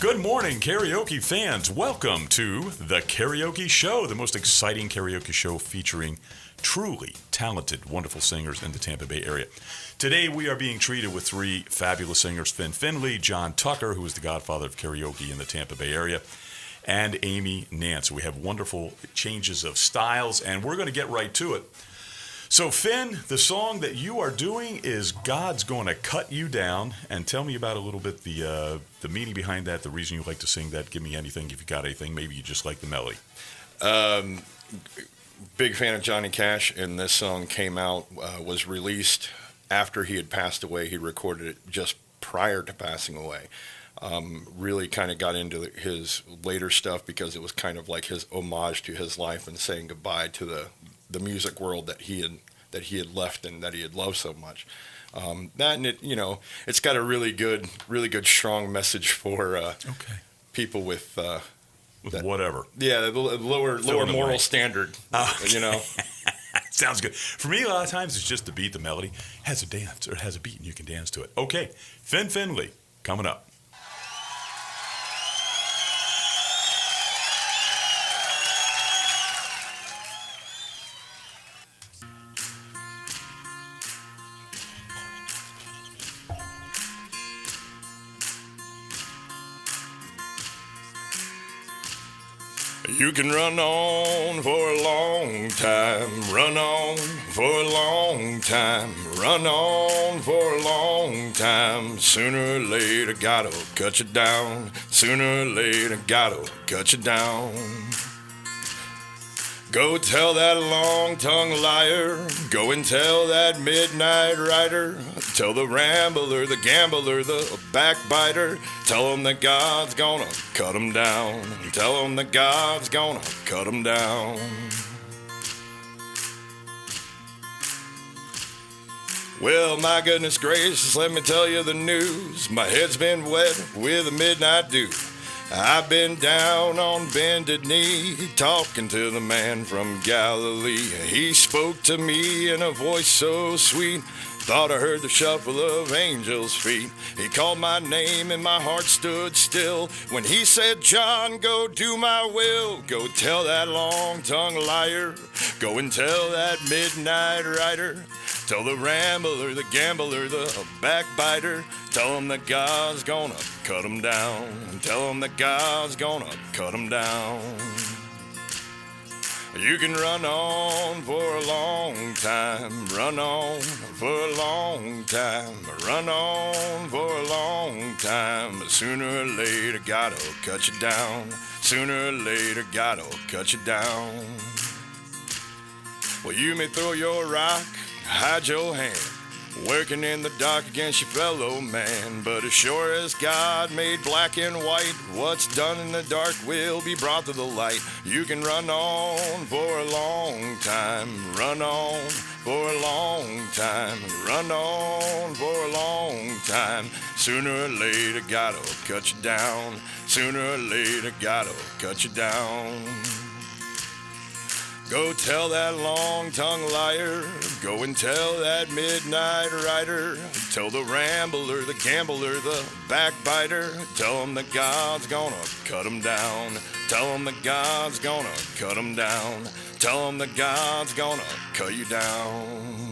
Good morning, karaoke fans. Welcome to The Karaoke Show, the most exciting karaoke show featuring truly talented, wonderful singers in the Tampa Bay area. Today, we are being treated with three fabulous singers, Findley, John Tucker, who is the godfather of karaoke in the Tampa Bay area, and Amy Nance. We have wonderful changes of styles, and we're going to get right to it. So, Finn, the song that you are doing is God's Gonna Cut You Down. And tell me about a little bit the meaning behind that, the reason you like to sing that. Give me anything if you got anything. Maybe you just like the melody. Big fan of Johnny Cash, and this song came out, was released after he had passed away. He recorded it just prior to passing away. Really kind of got into his later stuff because it was kind of like his homage to his life and saying goodbye to the music world that he had left and that he had loved so much. That and it, it's got a really good, strong message for people with whatever. Yeah, the lower moral standard. Sounds good. For me, a lot of times it's just the beat, the melody has a dance or it has a beat and you can dance to it. Okay, Findley coming up. You can run on for a long time, run on for a long time, run on for a long time. Sooner or later, gotta cut you down. Sooner or later, gotta cut you down. Go tell that long-tongued liar, go and tell that midnight rider, tell the rambler, the gambler, the backbiter, tell him that God's gonna cut him down, tell him that God's gonna cut him down. Well, my goodness gracious, let me tell you the news. My head's been wet with a midnight dew. I've been down on bended knee, talking to the man from Galilee. He spoke to me in a voice so sweet, thought I heard the shuffle of angels' feet. He called my name and my heart stood still when he said, John, go do my will. Go tell that long-tongued liar, go and tell that midnight rider, tell the rambler, the gambler, the backbiter, tell him that God's gonna cut him down. Tell him that God's gonna cut him down. You can run on for a long time, run on for a long time, run on for a long time. But sooner or later, God'll cut you down. Sooner or later, God'll cut you down. Well, you may throw your rock, hide your hand, working in the dark against your fellow man. But as sure as God made black and white, what's done in the dark will be brought to the light. You can run on for a long time, run on for a long time, run on for a long time. Sooner or later, God'll cut you down. Sooner or later, God'll cut you down. Go tell that long-tongued liar, go and tell that midnight rider, tell the rambler, the gambler, the backbiter, tell him that God's gonna cut him down, tell him that God's gonna cut him down, tell him that God's gonna cut you down.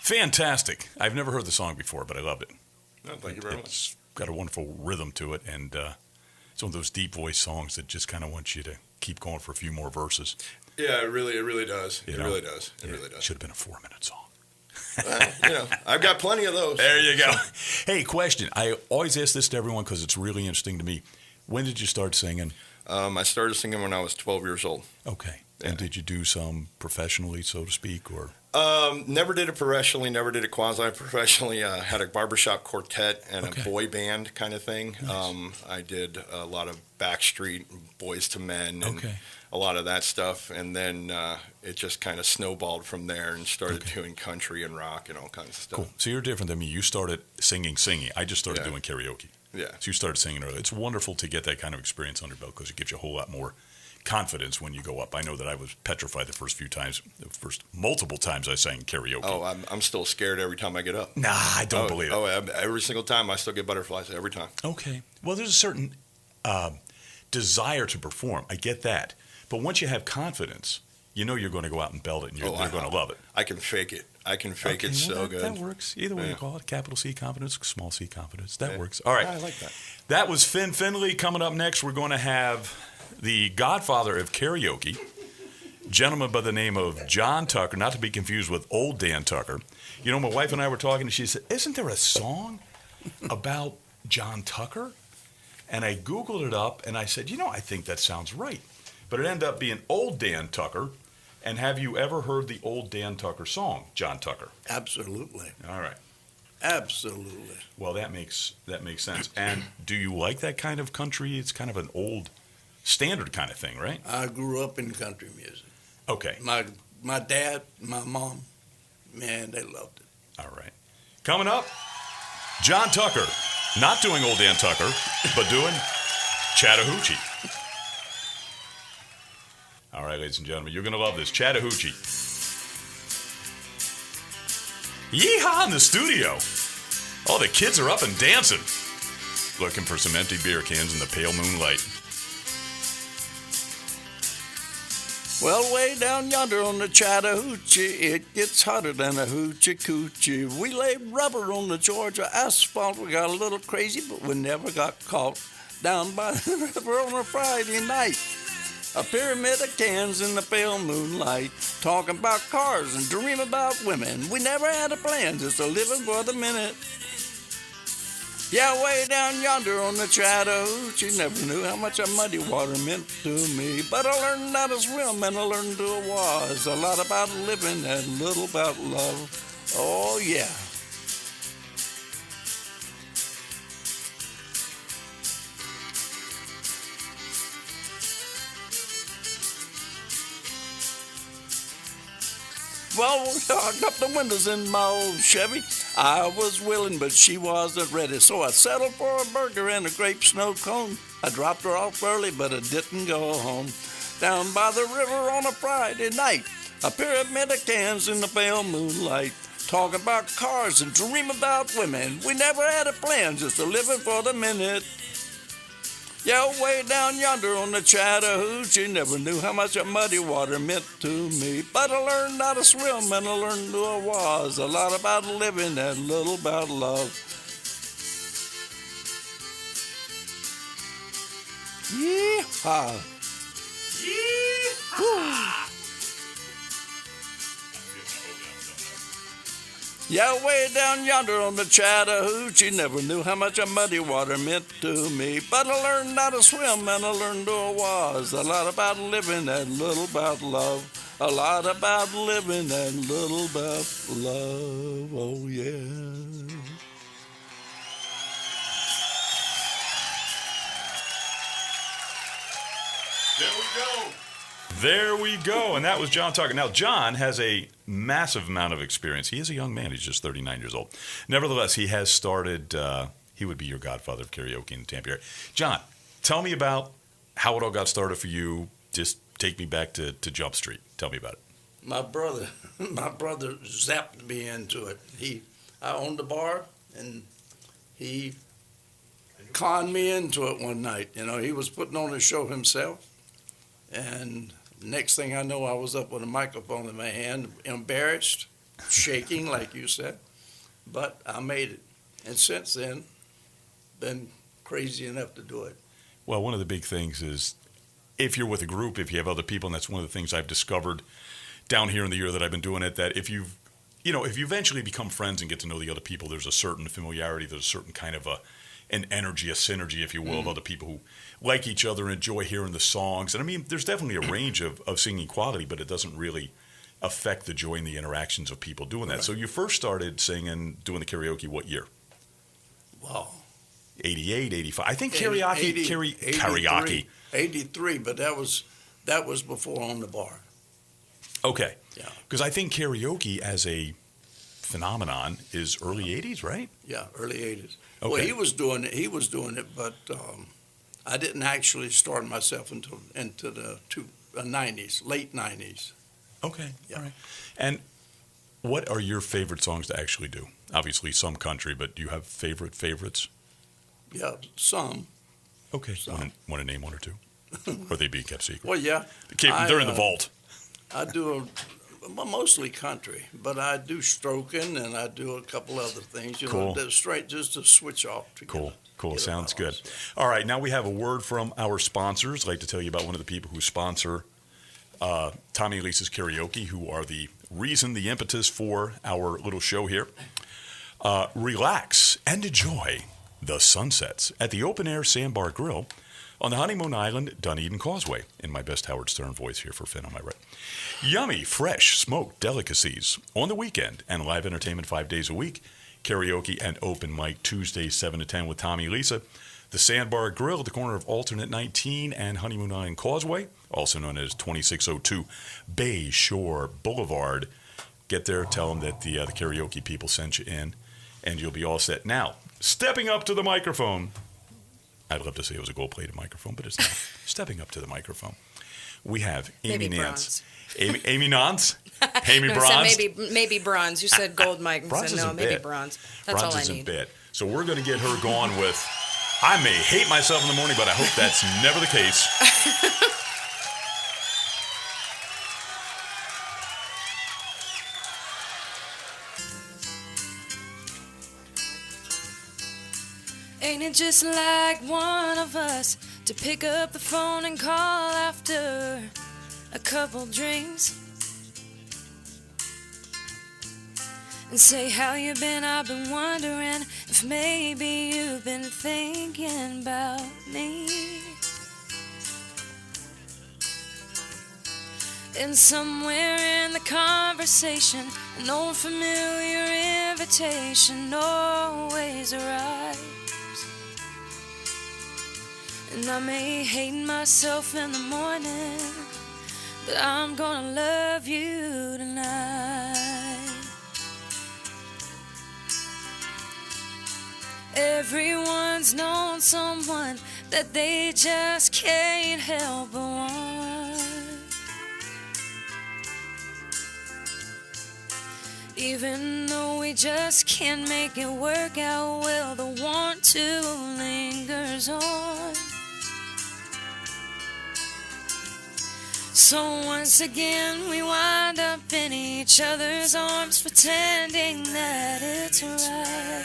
Fantastic. I've never heard the song before, but I loved it. No, thank you very much. It's got a wonderful rhythm to it, and it's one of those deep voice songs that just kind of wants you to keep going for a few more verses. Yeah, it really does. It really does. It really does. Should have been a 4-minute song. Well, I've got plenty of those. There you go. Hey, question. I always ask this to everyone because it's really interesting to me. When did you start singing? I started singing when I was 12 years old. Okay. And did you do some professionally, so to speak, or? Never did it professionally, never did it quasi-professionally. Had a barbershop quartet and a boy band kind of thing. Nice. I did a lot of Backstreet, Boys to Men, and a lot of that stuff. And then it just kind of snowballed from there and started doing country and rock and all kinds of stuff. Cool. So you're different than me. You started singing. I just started doing karaoke. Yeah. So you started singing early. It's wonderful to get that kind of experience under your belt because it gives you a whole lot more confidence when you go up? I know that I was petrified the first multiple times I sang karaoke. Oh, I'm still scared every time I get up. Nah, I don't believe it. Oh, every single time I still get butterflies every time. Okay. Well, there's a certain desire to perform. I get that. But once you have confidence, you know you're going to go out and belt it, and you're going to love it. I can fake it. I can fake it so good. That works. Either way you call it, capital C confidence, small c confidence. That works. All right. I like that. That was Findley. Coming up next, we're going to have the godfather of karaoke, gentleman by the name of John Tucker, not to be confused with old Dan Tucker. You know, my wife and I were talking, and she said, isn't there a song about John Tucker? And I Googled it up, and I said, I think that sounds right. But it ended up being old Dan Tucker. And have you ever heard the old Dan Tucker song, John Tucker? Absolutely. All right. Absolutely. Well, that makes sense. And do you like that kind of country? It's kind of an old standard kind of thing, right? I grew up in country music. Okay. My dad, my mom, man, they loved it. All right. Coming up, John Tucker. Not doing old Dan Tucker, but doing Chattahoochee. All right, ladies and gentlemen, you're going to love this. Chattahoochee. Yeehaw in the studio. Oh, the kids are up and dancing. Looking for some empty beer cans in the pale moonlight. Well, way down yonder on the Chattahoochee, it gets hotter than a hoochie coochie. We lay rubber on the Georgia asphalt. We got a little crazy, but we never got caught. Down by the river on a Friday night. A pyramid of cans in the pale moonlight, talking about cars and dream about women. We never had a plan, just a living for the minute. Yeah, way down yonder on the Chattahoochee, never knew how much a muddy water meant to me. But I learned how to swim and I learned to was a lot about living and little about love. Oh yeah. Well, I got the windows in my old Chevy. I was willing, but she wasn't ready. So I settled for a burger and a grape snow cone. I dropped her off early, but I didn't go home. Down by the river on a Friday night, a pyramid of cans in the pale moonlight. Talking about cars and dream about women. We never had a plan, just a living for the minute. Yeah, way down yonder on the Chattahoochee, never knew how much a muddy water meant to me. But I learned how to swim and I learned who I was. A lot about living and little about love. Yeehaw. Yeehaw. Yeah, way down yonder on the Chattahoochee, never knew how much a muddy water meant to me. But I learned how to swim and I learned who I was. A lot about living and little about love. A lot about living and little about love. Oh, yeah. There we go. And that was John Tucker. Now, John has a massive amount of experience. He is a young man. He's just 39 years old. Nevertheless, he has started, he would be your godfather of karaoke in the Tampa area. John, tell me about how it all got started for you. Just take me back to Jump Street. Tell me about it. My brother zapped me into it. I owned a bar, and he conned me into it one night. You know, he was putting on a show himself, and next thing I know, I was up with a microphone in my hand, embarrassed, shaking, like you said, but I made it. And since then, been crazy enough to do it. Well, one of the big things is if you're with a group, if you have other people, and that's one of the things I've discovered down here in the year that I've been doing it, that if you eventually become friends and get to know the other people, there's a certain familiarity, there's a certain kind of an energy, a synergy, if you will, of other people who like each other and enjoy hearing the songs. And I mean, there's definitely a range of singing quality, but it doesn't really affect the joy and the interactions of people doing that. Right. So you first started singing, doing the karaoke what year? Wow. 88, 85. I think karaoke. 83, but that was before On the Bar. Okay. Yeah. Because I think karaoke as a phenomenon is early 80s, right? Yeah, early 80s. Okay. Well, he was doing it, but I didn't actually start myself until into the 90s, late 90s. Okay. Yeah. All right. And what are your favorite songs to actually do? Obviously, some country, but do you have favorites? Yeah, some. Okay. Some. Want to name one or two? Or they being kept secret? Well, yeah. They're in the vault. I do mostly country, but I do stroking and I do a couple other things. Cool. Straight just to switch off. Cool. Sounds good. All right. Now we have a word from our sponsors. I'd like to tell you about one of the people who sponsor Tommie and Lisa's Karaoke, who are the reason, the impetus for our little show here. Relax and enjoy the sunsets at the Open Air Sandbar Grill on the Honeymoon Island, Dunedin Causeway. In my best Howard Stern voice here for Finn on my right. Yummy, fresh, smoked delicacies on the weekend and live entertainment 5 days a week. Karaoke and open mic Tuesdays 7 to 10 with Tommie and Lisa. The Sandbar Grill at the corner of Alternate 19 and Honeymoon Island Causeway, also known as 2602 Bay Shore Boulevard. Get there, tell them that the karaoke people sent you in, and you'll be all set. Now, stepping up to the microphone. I'd love to say it was a gold-plated microphone, but it's not. Stepping up to the microphone, we have Amy Nance. Amy Nance? Amy No, Bronze? maybe bronze. You said gold, Mike. And Bronze said no, isn't maybe bad. bronze. That's Bronze all I isn't need. bad. So we're going to get her going with, I may hate myself in the morning, but I hope that's never the case. Ain't it just like one of us to pick up the phone and call after a couple drinks and say how you been? I've been wondering if maybe you've been thinking about me. And somewhere in the conversation, an old familiar invitation always arrives. And I may hate myself in the morning, but I'm gonna love you tonight. Everyone's known someone that they just can't help but want. Even though we just can't make it work out well, the want to lingers on. So once again we wind up in each other's arms, pretending that it's right.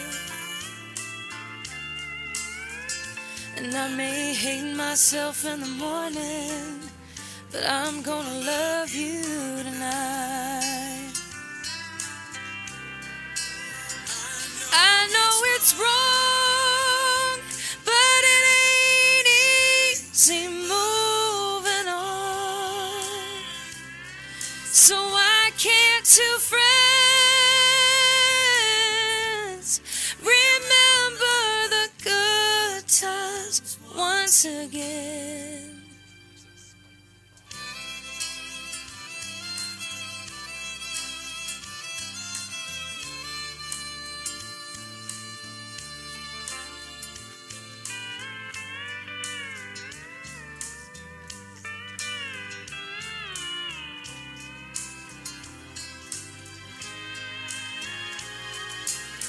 And I may hate myself in the morning, but I'm gonna love you tonight. I know it's wrong, but it ain't easy moving on. So why can't two friends remember the good times once again?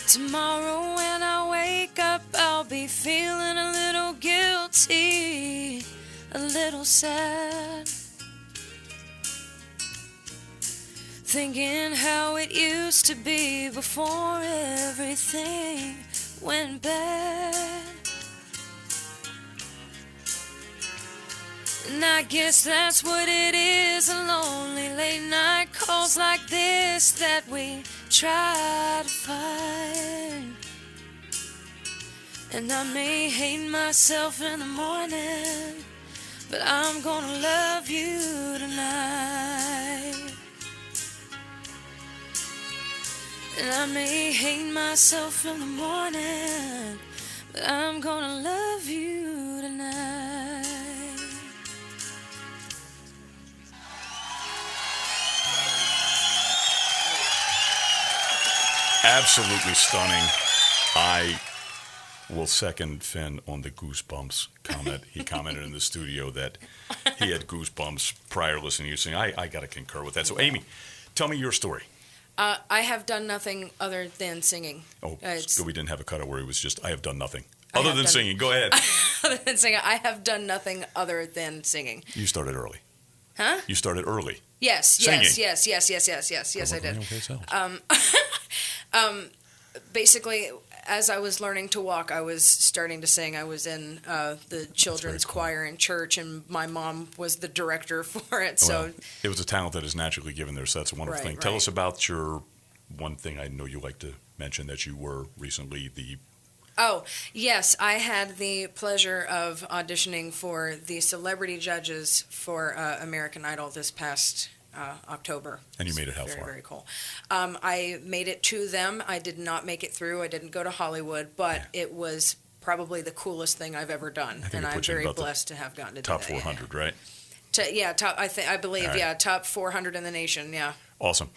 Tomorrow when I wake up, I'll be feeling a little guilty, a little sad, thinking how it used to be before everything went bad. And I guess that's what it is, the lonely late night calls like this that we try to find. And I may hate myself in the morning, but I'm gonna love you tonight. And I may hate myself in the morning, but I'm gonna love you tonight. Absolutely stunning. will second Finn on the goosebumps comment. He commented in the studio that he had goosebumps prior listening to you sing. I got to concur with that. So, Amy, tell me your story. I have done nothing other than singing. Oh, so we didn't have a cutout where it was just, I have done nothing. I Other have than done- singing. Go ahead. Other than singing, I have done nothing other than singing. You started early. Huh? You started early. Yes, Singing. yes, I did. Basically, as I was learning to walk, I was starting to sing. I was in the children's cool. choir in church, and my mom was the director for it. So Well, it was a talent that is naturally given there, so that's a wonderful Right, thing. Tell right. us about your one thing I know you like to mention, that you were recently the... Oh, yes. I had the pleasure of auditioning for the celebrity judges for American Idol this past October. And you made it how Very, far? very cool. I made it to them. I did not make it through. I didn't go to Hollywood, but it was probably the coolest thing I've ever done. think And it I'm put you in very about the blessed to have gotten to Top do that. 400, right? Top. I believe, All right. top 400 in the nation. Yeah. Awesome.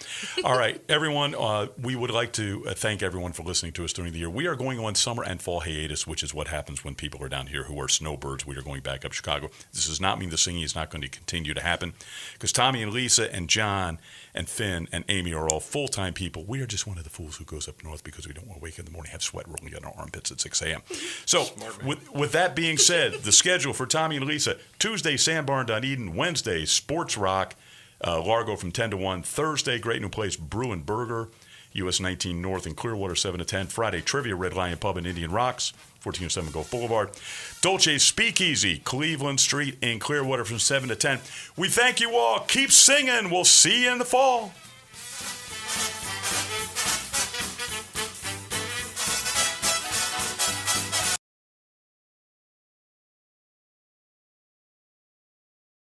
All right, everyone, we would like to thank everyone for listening to us during the year. We are going on summer and fall hiatus, which is what happens when people are down here who are snowbirds. We are going back up Chicago. This does not mean the singing is not going to continue to happen, because Tommie and Lisa and John and Finn and Amy are all full-time people. We are just one of the fools who goes up north because we don't want to wake in the morning, have sweat rolling down our armpits at 6 a.m. So with that being said, the schedule for Tommie and Lisa: Tuesday, Sandbar and Eden; Wednesday, Sports Rock, Largo from 10 to 1. Thursday, Great New Place, Brew and Burger, US 19 North in Clearwater, 7 to 10. Friday, Trivia, Red Lion Pub in Indian Rocks, 1407 Gulf Boulevard. Dolce's Speakeasy, Cleveland Street in Clearwater from 7 to 10. We thank you all. Keep singing. We'll see you in the fall.